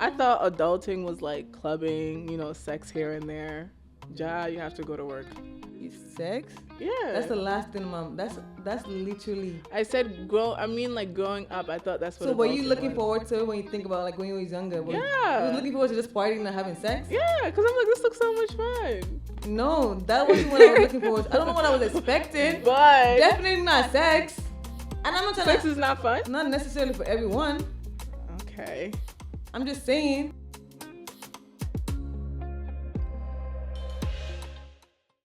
I thought adulting was like clubbing, sex here and there. Ja, you have to go to work. Sex? Yeah. That's the last thing, mom. That's literally. I said like growing up, I thought that's what. So were you looking was. forward to it when you think about like when you was younger? Yeah. You was looking forward to just partying and having sex? Yeah, because I'm like, this looks so much fun. No, that wasn't what I was looking forward to. I don't know what I was expecting. But definitely not sex. And I'm not telling sex is not fun? Not necessarily for everyone. Okay. I'm just saying.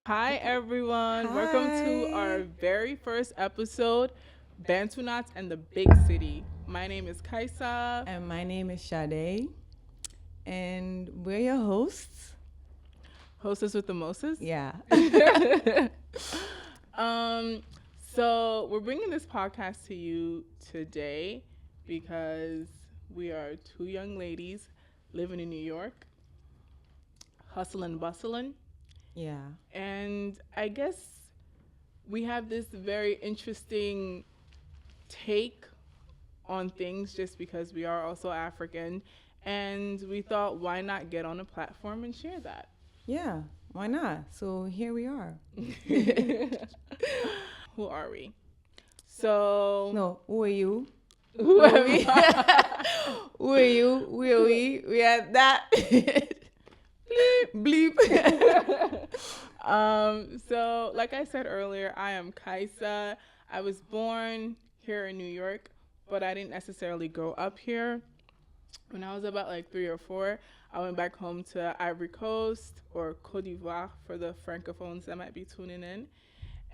Hi everyone. Hi. Welcome to our very first episode, Bantu and the Big City. My name is Kaissa. And my name is Sade. And we're your hosts. Hostess with the Moses? Yeah. So we're bringing this podcast to you today because we are two young ladies living in New York, hustling, bustling. Yeah. And I guess we have this very interesting take on things just because we are also African. And we thought, why not get on a platform and share that? Yeah, why not? So here we are. Who are we? So... No, who are you? Who are we? Who are you? Who are we? We are that. Bleep. So like I said earlier, I am Kaissa. I was born here in New York, but I didn't necessarily grow up here. When I was about like 3 or 4, I went back home to Ivory Coast, or Côte d'Ivoire for the francophones that might be tuning in.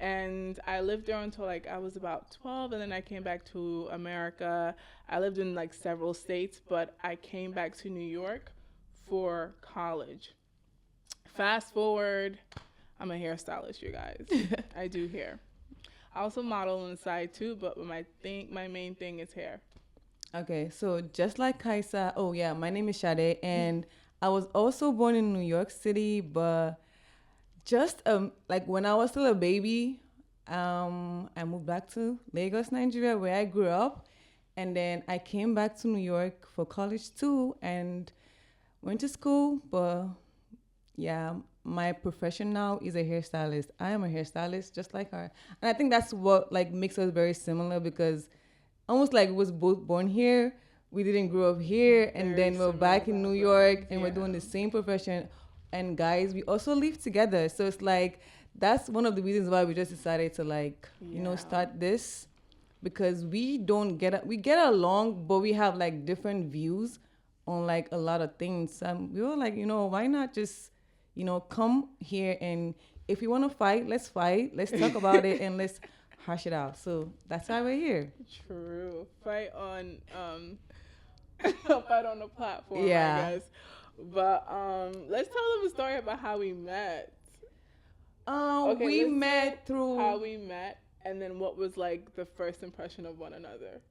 And I lived there until like I was about 12, and then I came back to America. I lived in like several states, but I came back to New York for college. Fast forward, I'm a hairstylist, you guys. I do hair. I also model on the side too, but my main thing is hair. Okay, so just like Kaissa, oh yeah, my name is Sade, and I was also born in New York City, but just like when I was still a baby, I moved back to Lagos, Nigeria, where I grew up, and then I came back to New York for college too, and went to school, but yeah, my profession now is a hairstylist. I am a hairstylist just like her. And I think that's what like makes us very similar, because almost like we was both born here, we didn't grow up here, and then we're back in New York and we're doing the same profession. And guys, we also live together. So it's like, that's one of the reasons why we just decided to like, start this, because we get along, but we have like different views on like a lot of things. We were like, why not just, come here, and if you want to fight, let's talk about it, and let's hash it out. So that's why we're here. True. Fight on a platform, yeah. I guess. But let's tell them a story about how we met. We met through how we met, and then what was like the first impression of one another.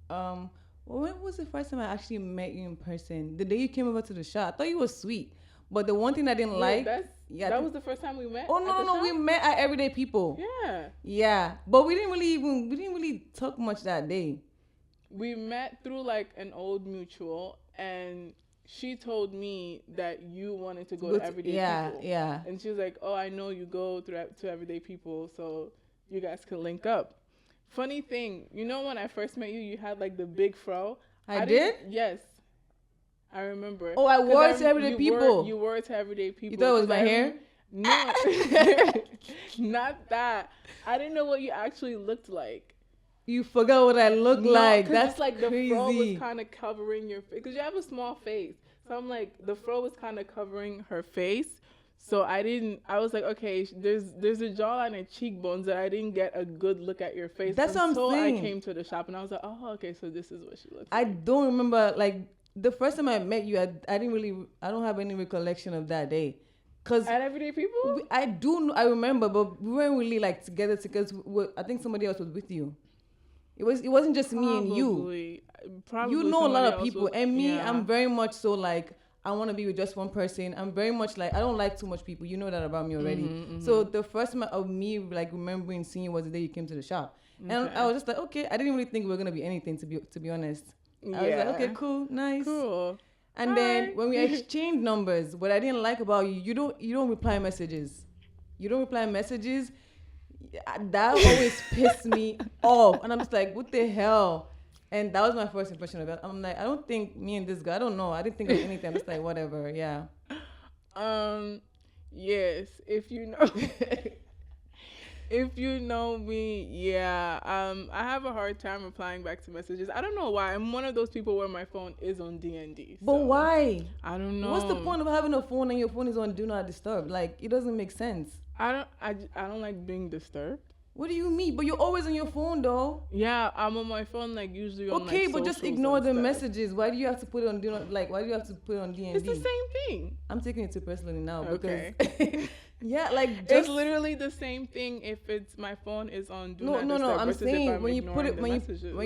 Well, when was the first time I actually met you in person? The day you came over to the shop. I thought you were sweet, but the one thing I didn't like. That was the first time we met. Oh no, we met at Everyday People. Yeah, but we didn't really talk much that day. We met through like an old mutual, and she told me that you wanted to go to Everyday People. Yeah. And she was like, "Oh, I know you go to Everyday People, so you guys could link up." Funny thing, when I first met you, you had like the big fro. I did? Yes. I remember. Oh, I wore it to Everyday People. You wore it to Everyday People. You thought it was my hair? No. Not that. I didn't know what you actually looked like. You forgot what I looked like. That's it's like crazy. The fro was kind of covering your face. Because you have a small face. So I'm like, the fro was kind of covering her face. So I was like, okay, there's a jawline and cheekbones that I didn't get a good look at your face. That's what I'm saying. I came to the shop and I was like, oh, okay, so this is what she looks like. I don't remember, like, the first time I met you, I don't have any recollection of that day. Cause at Everyday People? I remember, but we weren't really like together because I think somebody else was with you. It wasn't just me and you. Probably you know a lot of people. And me, yeah. I'm very much so like, I want to be with just one person. I'm very much like, I don't like too much people. You know that about me already. So the first time of me like remembering seeing you was the day you came to the shop. Okay. And I was just like, okay, I didn't really think we were going to be anything, to be honest. I was like, okay, cool, nice. Cool. And then when we exchange numbers, what I didn't like about you, you don't reply messages. You don't reply messages. That always pissed me off. And I'm just like, what the hell? And that was my first impression of it. I'm like, I don't think me and this guy, I don't know. I didn't think of anything. I'm just like, whatever, yeah. Yes, if you know if you know me, yeah. I have a hard time replying back to messages. I don't know why. I'm one of those people where my phone is on DND. But why? I don't know. What's the point of having a phone and your phone is on Do Not Disturb? Like, it doesn't make sense. I don't like being disturbed. What do you mean? But you're always on your phone, though. Yeah, I'm on my phone, like, usually on, okay, like, but just ignore the messages. Why do you have to put it on, why do you have to put it on D&D? It's the same thing. I'm taking it too personally now. Okay. Because, yeah, like, it's literally the same thing if it's my phone is on Do Not Disturb. No, I'm saying when you put it, when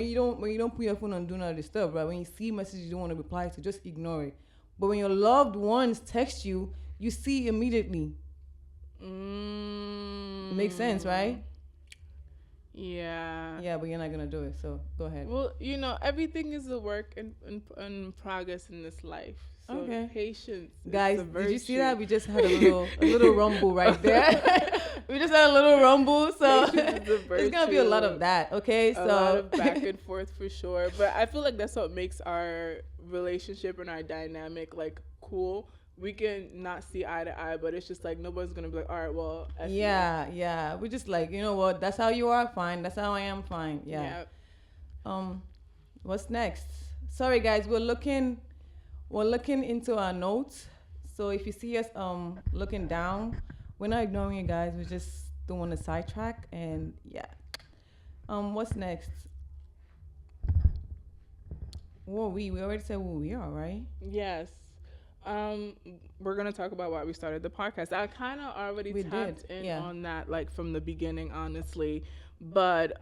you don't put your phone on Do Not Disturb, right? When you see messages you don't want to reply to, just ignore it. But when your loved ones text you, you see immediately. Makes sense, right? Yeah. Yeah, but you're not gonna do it, so go ahead. Well, everything is a work in progress in this life. So okay. Patience. Guys, did you see that? We just had a little rumble right there. We just had a little rumble, so there's gonna be a lot of that. Okay, a lot of back and forth for sure. But I feel like that's what makes our relationship and our dynamic like cool. We can not see eye to eye, but it's just like nobody's gonna be like, all right, well, yeah. We're just like, you know what? That's how you are, fine. That's how I am, fine. Yeah. What's next? Sorry, guys, we're looking into our notes. So if you see us looking down, we're not ignoring you guys. We're just doing a sidetrack, and yeah. What's next? Well, we already said who we are, right? Yes. We're gonna talk about why we started the podcast. I kind of already tapped in on that, like from the beginning, honestly. But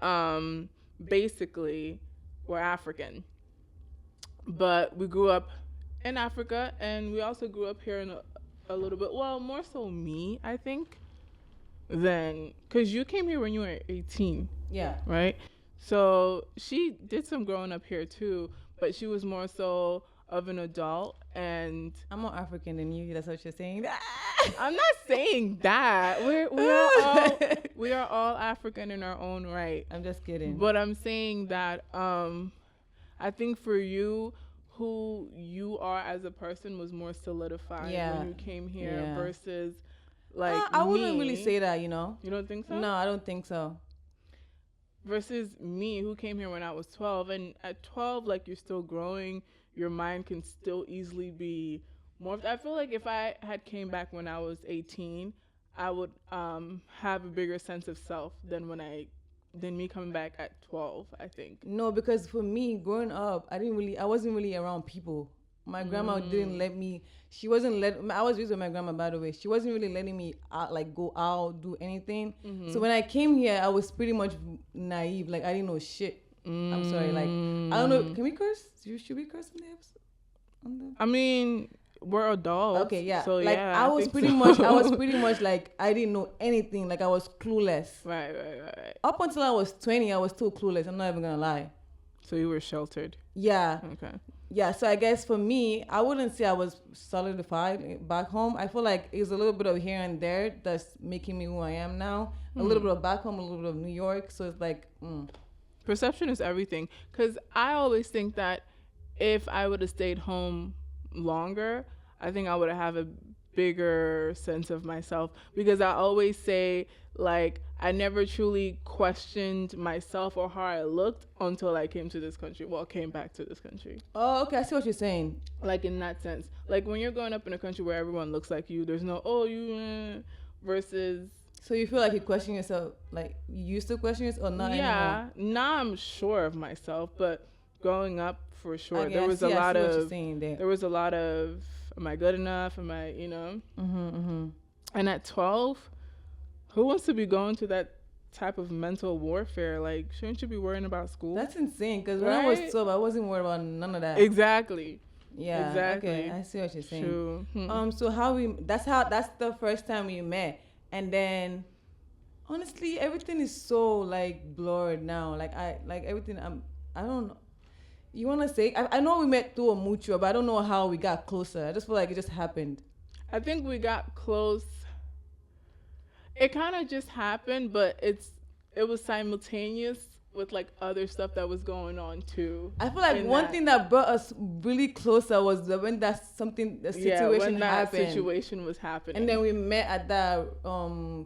basically, we're African, but we grew up in Africa, and we also grew up here in a little bit. Well, more so me, I think, than because you came here when you were 18. Yeah. Right. So she did some growing up here too, but she was more so of an adult. And I'm more African than you. That's what you're saying. I'm not saying that. We are all African in our own right. I'm just kidding. But I'm saying that I think for you, who you are as a person was more solidified when you came here versus like I wouldn't really say that. You know. You don't think so? No, I don't think so. Versus me, who came here when I was 12, and at 12, like you're still growing. Your mind can still easily be morphed. I feel like if I had came back when I was 18, I would have a bigger sense of self than me coming back at 12, I think. No, because for me, growing up, I wasn't really around people. My grandma didn't let me. I was raised with my grandma, by the way. She wasn't really letting me go out, do anything. Mm-hmm. So when I came here, I was pretty much naive. Like I didn't know shit. I'm sorry. Like I don't know. Can we curse? Should we curse on the episode? I mean, we're adults. Okay, yeah. So like yeah, I was pretty much like I didn't know anything. Like I was clueless. Right. Up until I was 20, I was still clueless. I'm not even gonna lie. So you were sheltered. Yeah. Okay. Yeah. So I guess for me, I wouldn't say I was solidified back home. I feel like it's a little bit of here and there that's making me who I am now. A little bit of back home, a little bit of New York. So it's like. Perception is everything. Because I always think that if I would have stayed home longer, I think I would have a bigger sense of myself. Because I always say, like, I never truly questioned myself or how I looked until I came to this country. Well, came back to this country. Oh, okay. I see what you're saying. Like, in that sense. Like, when you're growing up in a country where everyone looks like you, there's no, versus... So you feel like you question yourself, like you used to question yourself or not anymore? Yeah, now I'm sure of myself, but growing up for sure, there was a lot of, am I good enough? Am I, And at 12, who wants to be going to that type of mental warfare? Like, shouldn't you be worrying about school? That's insane, because when I was 12, I wasn't worried about none of that. Exactly. Yeah, exactly. Okay, I see what you're saying. True. So that's the first time we met. And then, honestly, everything is so like blurred now. Like everything. I don't know. you want to say? I know we met through a mutual, but I don't know how we got closer. I just feel like it just happened. I think we got close. It kind of just happened, but it was simultaneous with like other stuff that was going on too. I feel like one thing that brought us really closer was when the situation happened. Situation was happening, and then we met at the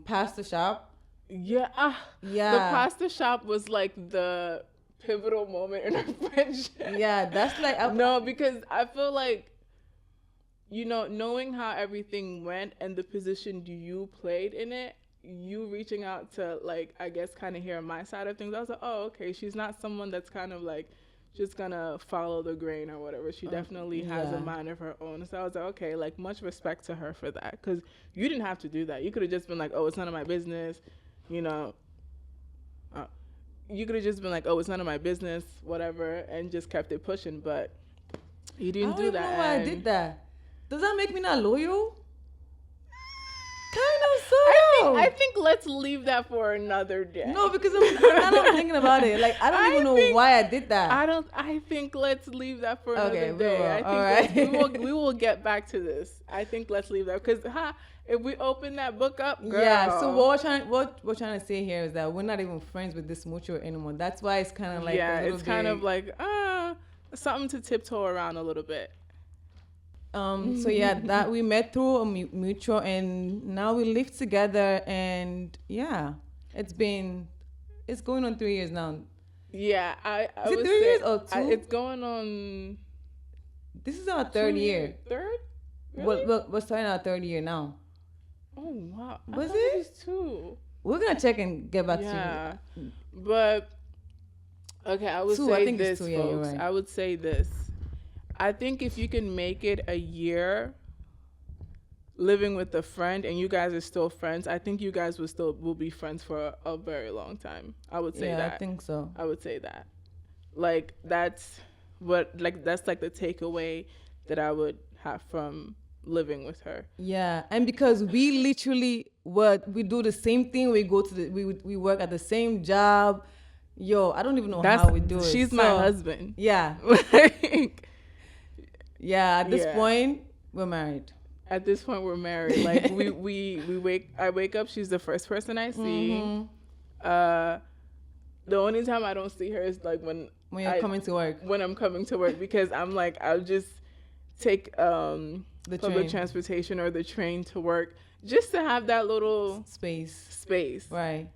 pasta shop. Yeah, yeah. The pasta shop was like the pivotal moment in our friendship. Yeah, that's like no, because I feel like, you know, knowing how everything went and the position you played in it, you reaching out to, like, I guess kind of hear my side of things. I was like, oh, okay, she's not someone that's kind of like just gonna follow the grain or whatever. She definitely has a mind of her own. So I was like, okay, like, much respect to her for that, because you didn't have to do that. You could have just been like, oh, it's none of my business, you know. You could have just been like, oh, it's none of my business, whatever, and just kept it pushing. But you didn't do that. I don't know why I did that. Does that make me not loyal? Kind of, so. I think let's leave that for another day. No, because I'm thinking about it. Like, I don't even know why I did that. I think let's leave that for another day. I think we will get back to this. I think let's leave that, because if we open that book up, girl. Yeah. So what we're trying to say here is that we're not even friends with this mutual anymore. That's why it's kind of like kind of like something to tiptoe around a little bit. So yeah, that we met through a mutual, and now we live together, and yeah, it's going on 3 years now. Yeah, I is it 3 years or 2? It's going on. This is our third year. Third? Really? We're starting our third year now. Oh wow! Was it was 2? We're gonna check and get back to you. Yeah, but okay, I would say this, folks. Yeah, right. I would say this. I think if you can make it a year living with a friend and you guys are still friends, I think you guys will be friends for a very long time. I would say that. Yeah, I think so. I would say that. Like, that's the takeaway that I would have from living with her. Yeah, and because we literally we do the same thing. We go to we work at the same job. Yo, I don't even know how we do it. She's my husband. Yeah. Yeah, at this point, we're married. At this point, we're married. Like, I wake up, she's the first person I see. Mm-hmm. The only time I don't see her is like when you're coming to work. When I'm coming to work, because I'm like, I'll just take the public transportation or the train to work just to have that little space. Right.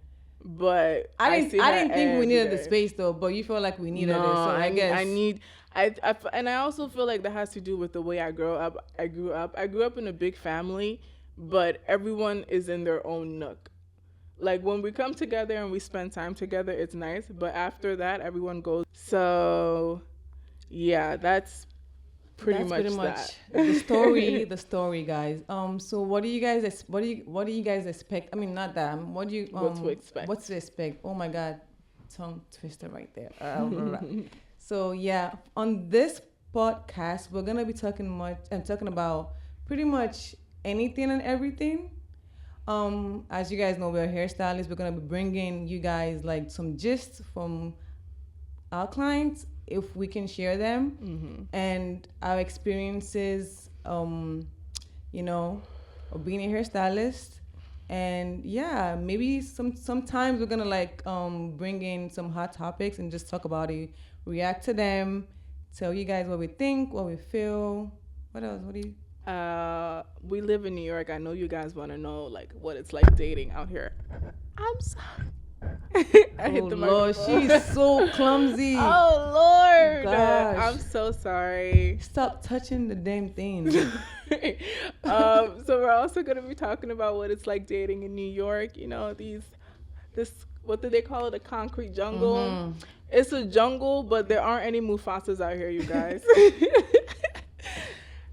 But I didn't think we needed the space though, but you feel like we needed it. So I guess and I also feel like that has to do with the way I grew up. I grew up in a big family, but everyone is in their own nook. Like, when we come together and we spend time together, it's nice, but after that, everyone goes. So, yeah, that's pretty much the story, guys. So what do you guys expect? I mean, not that. What to expect? What to expect? Oh my God, tongue twister right there. So yeah, on this podcast, we're gonna be talking about pretty much anything and everything. As you guys know, we're hairstylists. We're gonna be bringing you guys like some gist from our clients, if we can share them, and our experiences, of being a hairstylist. And yeah, maybe sometimes we're gonna like bring in some hot topics and just talk about it, react to them, tell you guys what we think, what we feel. What else? What do you? We live in New York. I know you guys want to know like what it's like dating out here. I'm sorry. I hit the Lord, she's so clumsy. Oh Lord, gosh. I'm so sorry. Stop touching the damn thing. So we're also going to be talking about what it's like dating in New York. You know, this what do they call it? A concrete jungle. Mm-hmm. It's a jungle, but there aren't any Mufasas out here, you guys.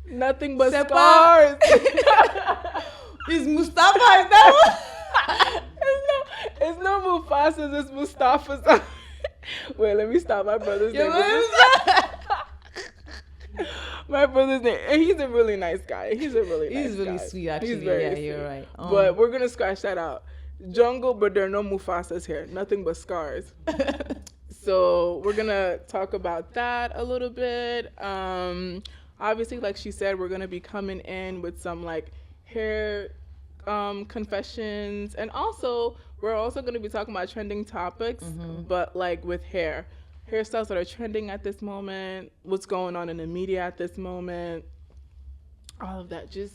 Nothing but scars. Is Mustafa? Is that one? It's no Mufasas, it's Mustafa's. Wait, let me stop. My brother's name. My brother's name. And he's a really nice guy. He's really sweet, actually. He's very sweet. You're right. But we're going to scratch that out. Jungle, but there are no Mufasas here. Nothing but scars. So we're gonna talk about that a little bit. Obviously, like she said, we're gonna be coming in with some like hair confessions, and also we're also gonna be talking about trending topics, but like with hairstyles that are trending at this moment, what's going on in the media at this moment, all of that, just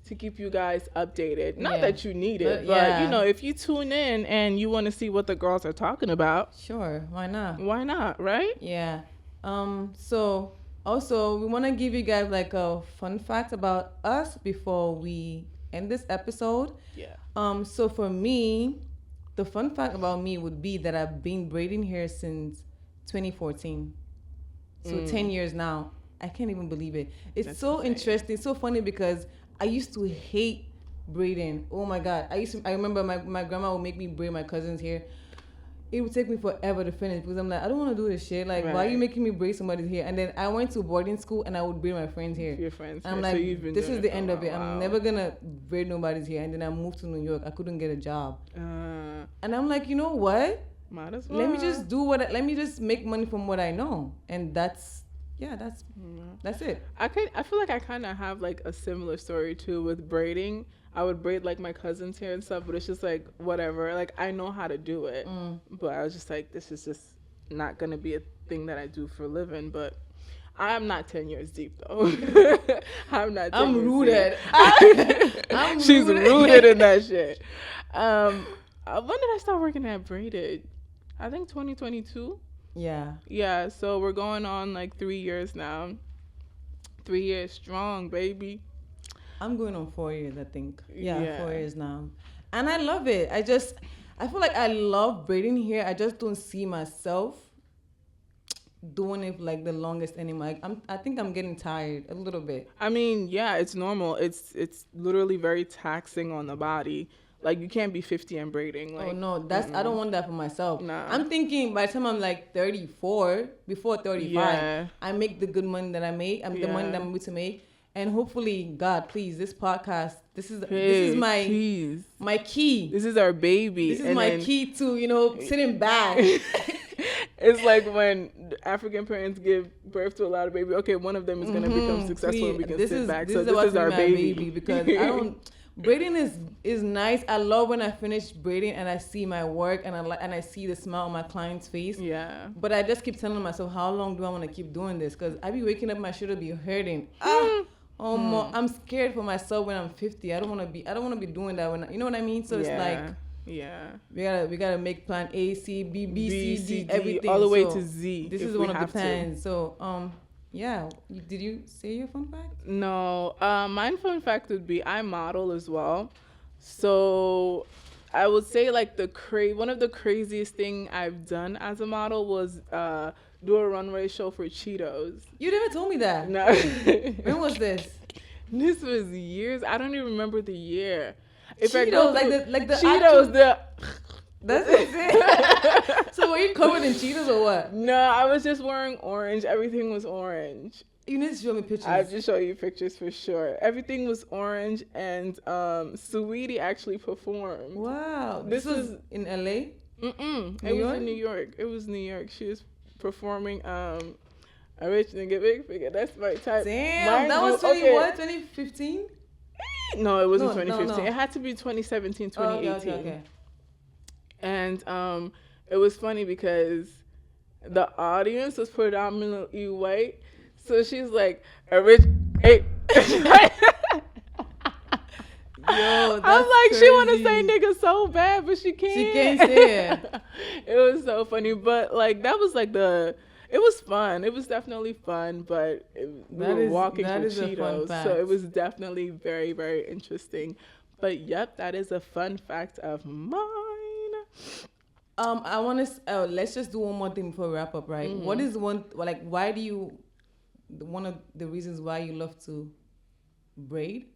to keep you guys updated. Not that you need it, but you know, if you tune in and you want to see what the girls are talking about, sure, why not? Why not, right? Yeah. So also we want to give you guys like a fun fact about us before we end this episode. Yeah. So for me, the fun fact about me would be that I've been braiding hair since 2014. So 10 years now. I can't even believe it. It's That's so insane. Interesting. It's so funny because I used to hate braiding. Oh my God. I remember my grandma would make me braid my cousin's hair. It would take me forever to finish because I'm like, I don't want to do this shit. Like, why are you making me braid somebody's hair? And then I went to boarding school and I would braid my friend's hair. Your friend's hair. I'm like, so this is the end of it. I'm never going to braid nobody's hair. And then I moved to New York. I couldn't get a job. And I'm like, you know what? Might as well. Let me just let me just make money from what I know. And that's it. I feel like I kind of have like a similar story too with braiding. I would braid like my cousin's hair and stuff, but it's just like whatever. Like I know how to do it, but I was just like, this is just not gonna be a thing that I do for a living. But I'm not 10 years deep though. I'm not. I'm rooted. She's rooted in that shit. When did I start working at braided? I think 2022. Yeah. So we're going on like 3 years now. 3 years strong, baby. I'm going on 4 years, I think. Yeah, 4 years now. And I love it. I feel like I love braiding hair. I just don't see myself doing it like the longest anymore. I think I'm getting tired a little bit. I mean, yeah, it's normal. It's literally very taxing on the body. Like you can't be 50 and braiding. Like, oh no, I don't want that for myself. Nah. I'm thinking by the time I'm like 34, before 35, I make the good money that I make. The money that I'm able to make. And hopefully, God, please, this podcast, this is my key. This is our baby. This is my key to, sitting back. It's like when African parents give birth to a lot of babies. Okay, one of them is going to become successful and we can sit back. So this is our baby. Because I don't... Braiding is nice. I love when I finish braiding and I see my work and I see the smile on my client's face. Yeah. But I just keep telling myself, how long do I want to keep doing this? Because I be waking up, my shoulder be hurting. I'm scared for myself when I'm 50. I don't want to be doing that when you know what I mean. So it's like, we gotta make plan A, C, B, C, D, everything all the way to Z. This is one of the plans. So did you say your fun fact? No, my fun fact would be I model as well. So I would say like one of the craziest thing I've done as a model was do a runway show for Cheetos. You never told me that. No. When was this? This was years. I don't even remember the year. Cheetos, like the Cheetos, That's it. So were you covered in Cheetos or what? No, I was just wearing orange. Everything was orange. You need to show me pictures. I'll just show you pictures for sure. Everything was orange, and Saweetie actually performed. Wow. This was in LA? It was in New York. It was New York. She was performing A Rich Nigga Big Figure. That's my type. Damn, that was 2015? No, it wasn't 2015. No. It had to be 2017, 2018. Okay. And it was funny because the audience was predominantly white. So she's like, a rich, hey. Yo, that's I'm like, crazy. she want to say nigga so bad, but she can't. She can't say it. It was so funny. But like, that was like it was fun. It was definitely fun, but we were walking for Cheetos. So it was definitely very, very interesting. But yep, that is a fun fact of mine. I want to, let's just do one more thing before we wrap up, right? Mm-hmm. What is one of the reasons why you love to braid?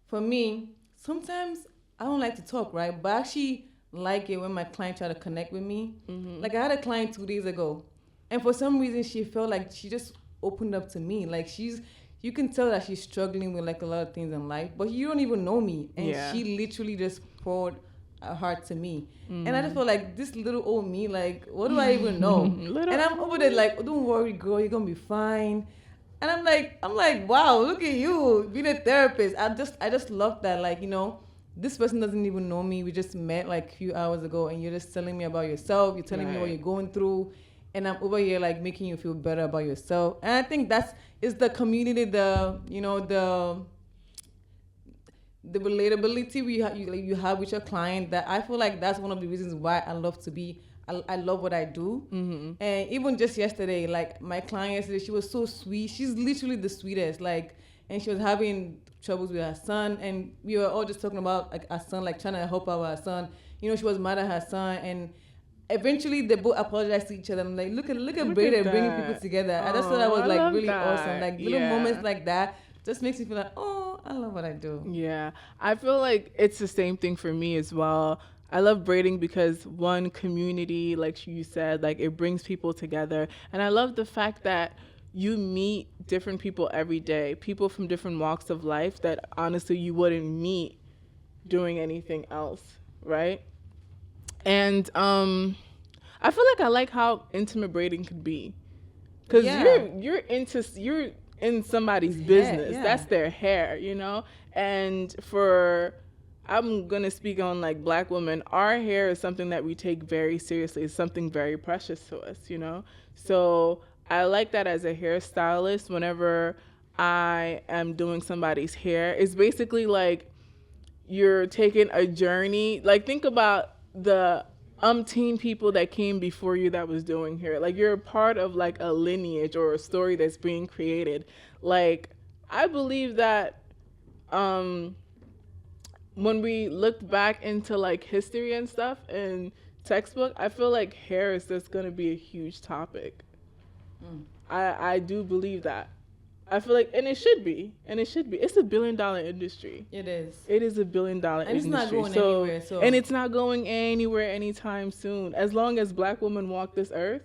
For me, sometimes I don't like to talk, right? But I actually like it when my client try to connect with me. Mm-hmm. Like I had a client 2 days ago, and for some reason she felt like she just opened up to me. Like you can tell that she's struggling with like a lot of things in life, but you don't even know me. And she literally just poured hard to me. And I just feel like this little old me, like, what do I even know? And I'm over there like, don't worry, girl, you're gonna be fine. And I'm like, wow, look at you being a therapist. I just love that, like, this person doesn't even know me. We just met like a few hours ago, and you're just telling me about yourself. You're telling me what you're going through, and I'm over here like making you feel better about yourself. And I think is the community, the relatability you have with your client, that I feel like that's one of the reasons why I love to be. I love what I do. And even just yesterday, like my client yesterday, she was so sweet. She's literally the sweetest. Like, and she was having troubles with her son, and we were all just talking about like our son, like trying to help out her son. She was mad at her son, and eventually they both apologized to each other. I'm like, look at Brady bringing people together. I just thought that was like really awesome. Like little moments like that just makes me feel like, oh, I love what I do. Yeah, I feel like it's the same thing for me as well. I love braiding because one, community, like you said, like it brings people together. And I love the fact that you meet different people every day, people from different walks of life that honestly you wouldn't meet doing anything else, right? And I feel like I like how intimate braiding could be, because you're in somebody's business. Yeah. That's their hair, and I'm going to speak on like Black women. Our hair is something that we take very seriously. It's something very precious to us, So I like that as a hairstylist, whenever I am doing somebody's hair, it's basically like you're taking a journey. Like think about the umpteen people that came before you that was doing hair. Like you're a part of like a lineage or a story that's being created. Like I believe that when we looked back into like history and stuff and textbook, I feel like hair is just going to be a huge topic. I do believe that. I feel like, and it should be. It's a $1 billion industry. It is a $1 billion industry. And it's not going anywhere. And it's not going anywhere anytime soon. As long as Black women walk this earth,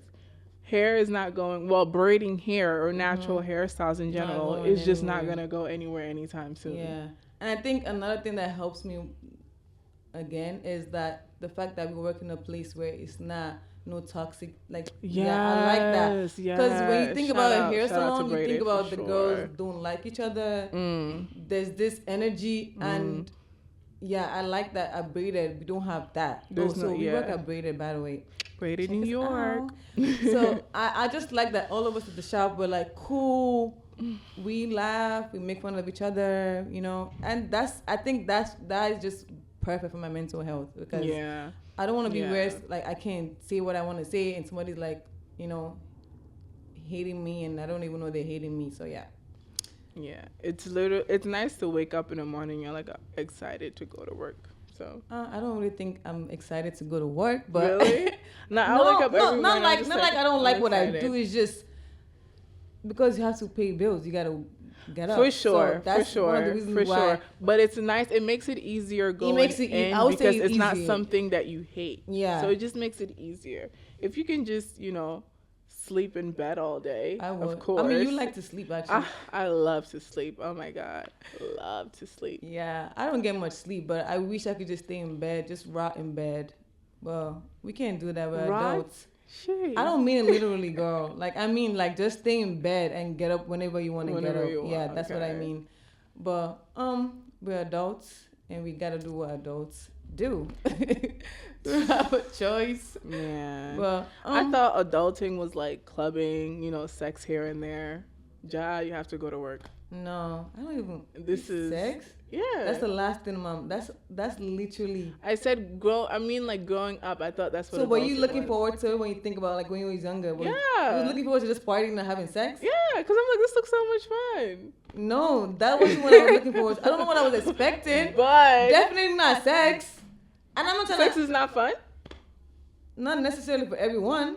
hair is not going, braiding hair or natural hairstyles in general is just not going to go anywhere anytime soon. Yeah. And I think another thing that helps me, again, is that the fact that we work in a place where it's not no toxic, like, I like that. Because when you think about a hair salon, you think about the girls don't like each other. There's this energy, and I like that at Braided, we don't have that. We work at Braided, by the way. Braided New York. So I just like that all of us at the shop were like, cool. We laugh, we make fun of each other, and I think that is just perfect for my mental health, because I don't want to be where like I can't say what I want to say and somebody's like, hating me and I don't even know they're hating me. So it's nice to wake up in the morning, you're like excited to go to work. So I don't really think I'm excited to go to work, but really? I wake up every morning, not like I don't like what I do. It's just because you have to pay bills, you gotta get up. For sure. But it's nice. It makes it easier going because it's not something that you hate. Yeah. So it just makes it easier. If you can just, sleep in bed all day, I would. Of course. I mean, you like to sleep, actually. I love to sleep. Oh my God. Love to sleep. Yeah. I don't get much sleep, but I wish I could just stay in bed, just rot in bed. Well, we can't do that. We're adults. Shit. I don't mean it literally, girl. Like, I mean, like, just stay in bed and get up whenever you want to get up. That's what I mean. But we're adults, and we gotta do what adults do. We have a choice. Yeah. But I thought adulting was like clubbing, sex here and there. You have to go to work. No, I don't even. This is sex. Yeah. That's the last thing, Mom. That's literally. I said like growing up, I thought that's what. So were you looking forward to it when you think about like when you were younger? You were looking forward to just partying and having sex? Yeah, because I'm like, this looks so much fun. No, that wasn't what I was looking forward to. I don't know what I was expecting. But definitely not sex. And I'm not trying sex is not fun? Not necessarily for everyone.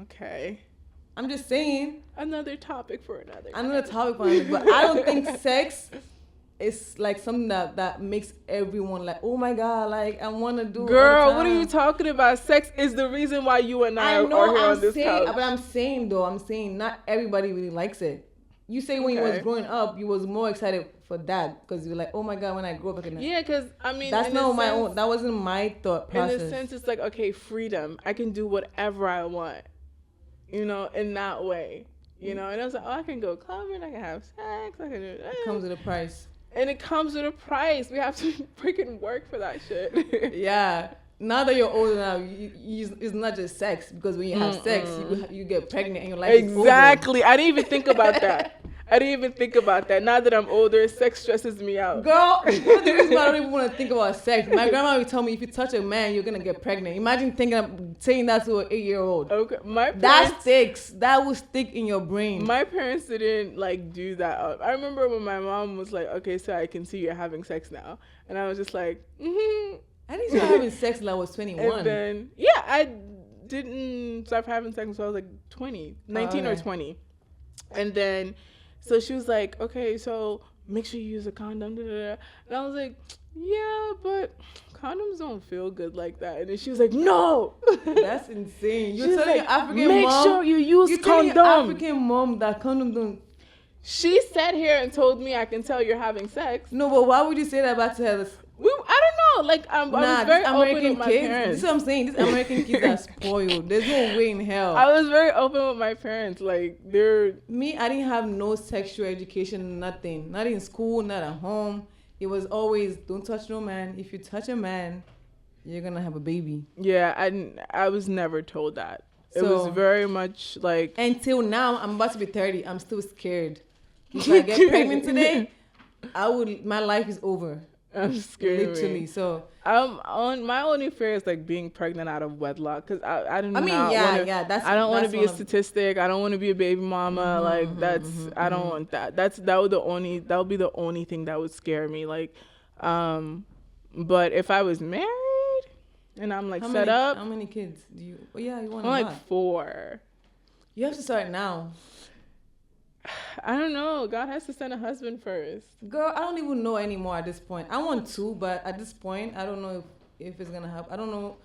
Okay. I'm just saying. Another topic for another topic for another. But I don't think sex is like something that makes everyone like, oh my God, like I want to do. Girl, what are you talking about? Sex is the reason why you and I are here on this couch. But I'm saying not everybody really likes it. You say when you was Okay. growing up, you was more excited for that because you're like, oh my god, when I grow up, I can. Yeah, because I mean, That's in not a my sense- own. That wasn't my thought process. In a sense, it's like, okay, freedom. I can do whatever I want, you know, in that way. You know, and I was like, oh, I can go clubbing, I can have sex, I can do that. It comes with a price. And it comes with a price. We have to freaking work for that shit. Yeah. Now that you're older now, it's not just sex because when you have sex, you get pregnant and your life is over. Exactly. I didn't even think about that. I didn't even think about that. Now that I'm older, sex stresses me out. Girl, one of the reasons why I don't even want to think about sex. My grandma would tell me if you touch a man, you're gonna get pregnant. Imagine saying that to an 8-year-old. Okay, That sticks. That will stick in your brain. My parents didn't like do that. I remember when my mom was like, "Okay, so I can see you're having sex now," and I was just like, "Mm-hmm." I didn't start having sex till I was 21. And then yeah, I didn't start having sex until I was like 20, 19 or 20, and then. So she was like, okay, so make sure you use a condom. Da, da, da. And I was like, yeah, but condoms don't feel good like that. And then she was like, no. That's insane. You're She's telling like, your African make mom. sure you use You're telling condom. your African mom that condom don't. She sat here and told me I can tell you're having sex. No, but why would you say that back to her? I don't know. Like, I was very open with my kids, parents. this is what I'm saying. These American kids are spoiled. There's no way in hell. I was very open with my parents. Like, they're... Me, I didn't have no sexual education, nothing. Not in school, not at home. It was always, don't touch no man. If you touch a man, you're going to have a baby. Yeah, I was never told that. It So- was very much like... Until now, I'm about to be 30. I'm still scared. If I get pregnant today, my life is over. I'm scared. Literally. So My only fear is like being pregnant out of wedlock because I don't. I mean, that's. I don't want to that's be one a of- statistic. I don't want to be a baby mama. I don't want that. That would be the only thing that would scare me. Like, but if I was married and I'm like set up, How many kids do you? Oh yeah, you want I'm a like lot. 4. You have to start now. I don't know. God has to send a husband first. Girl, I don't even know anymore at this point. I want 2, but at this point, I don't know if it's gonna happen. I don't know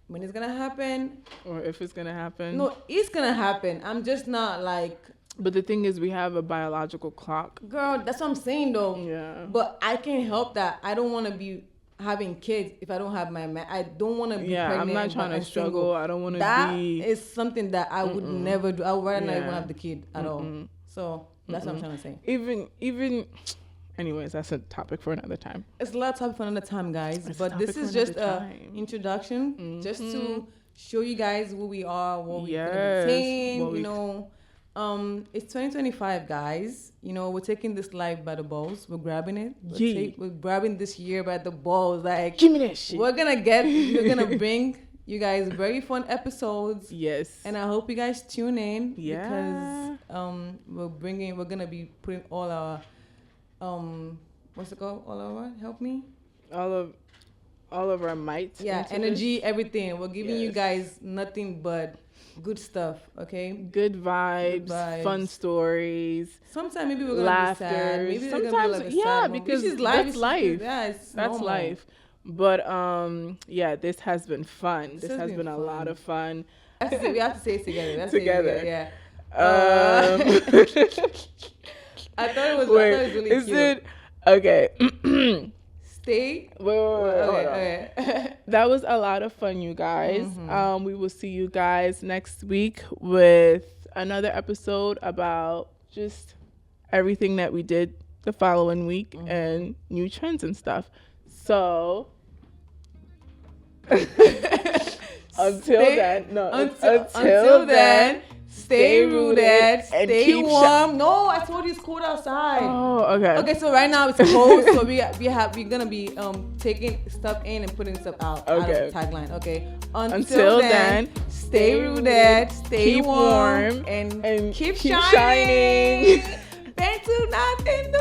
when it's gonna happen. Or if it's gonna happen. No, it's gonna happen. I'm just not like. But the thing is, we have a biological clock. Girl, that's what I'm saying though. Yeah. But I can't help that. I don't want to be having kids if I don't have my man. I don't want to be pregnant. I'm not trying but to I'm struggle. single. I don't want to That be. is something that I would never do. I would rather not even have the kid at all. Mm-mm. So that's what I'm trying to say. Even. Anyways, that's a topic for another time. It's a lot of topic for another time, guys. It's a but topic this for is just another a time. introduction, just to show you guys who we are, what we're Yes, gonna be saying. what we- You know, it's 2025, guys. You know, we're taking this life by the balls. We're grabbing it. We're grabbing this year by the balls. Like, Give me that shit. we're gonna bring you guys very fun episodes. Yes. And I hope you guys tune in Yeah. because we're gonna be putting all our what's it called? All our help me? all of our might. Yeah, into energy, everything. We're giving you Yes. guys nothing but good stuff, okay? this. Good vibes, fun stories. Sometimes maybe we're gonna be sad. Laughter. Maybe we're Sometimes, gonna be like a yeah, sad moment, because which is life. that's life. Yeah, it's That's normal. life. But yeah, this has been fun. This has has been been a fun. lot of fun. We have to say it together. Let's say it Together. yeah. Um, I thought it was Wait, really is cute. it okay? Stay. Wait, hold on. Okay. That was a lot of fun, you guys. Mm-hmm. We will see you guys next week with another episode about just everything that we did the following week Mm-hmm. and new trends and stuff. So until then, stay rooted, and stay keep warm. No, I told you it's cold outside. Oh, okay. Okay, so right now it's cold, so we're gonna be taking stuff in and putting stuff out. Okay. Out of tagline. Okay. Until then, stay rooted, stay keep warm, warm, and and keep keep shining. shining. Bantu, nothing.